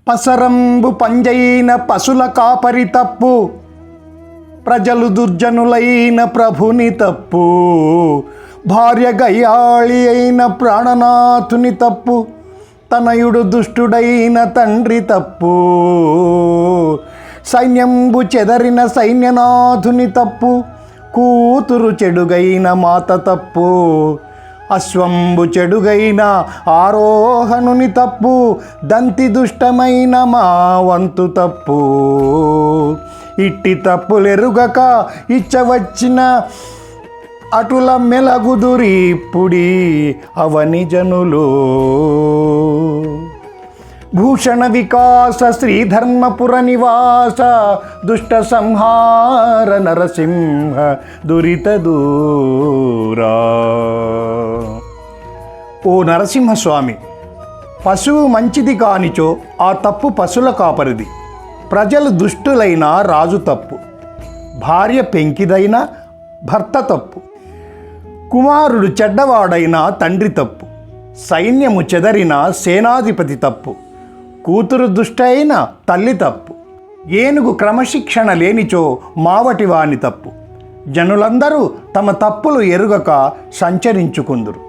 పసరంబు పంజైన పశుల కాపరి తప్పు, ప్రజలు దుర్జనులైన ప్రభుని తప్పు, భార్య గయ్యాళి అయిన ప్రాణనాథుని తప్పు, తనయుడు దుష్టుడైన తండ్రి తప్పు, సైన్యంబు చెదరిన సైన్యనాథుని తప్పు, కూతురు చెడుగైన మాత తప్పు, అశ్వంబు చెడుగైన ఆరోహణుని తప్పు, దంతి దుష్టమైన మా వంతు తప్పు. ఇట్టి తప్పులెరుగక ఇచ్చవచ్చిన అటుల మెలగుదురిప్పుడి అవని జనులు. భూషణ వికాస శ్రీధర్మపుర నివాస, దుష్ట సంహార నరసింహ దురిత దూరా. ఓ నరసింహస్వామి, పశువు మంచిది కానిచో ఆ తప్పు పశువుల కాపరిది. ప్రజలు దుష్టులైన రాజు తప్పు, భార్య పెంకిదైన భర్త తప్పు, కుమారుడు చెడ్డవాడైన తండ్రి తప్పు, సైన్యము చెదరిన సేనాధిపతి తప్పు, కూతురు దుష్టైన తల్లి తప్పు, ఏనుగు క్రమశిక్షణ లేనిచో మావటివాని తప్పు. జనులందరూ తమ తప్పులు ఎరుగక సంచరించుకుందురు.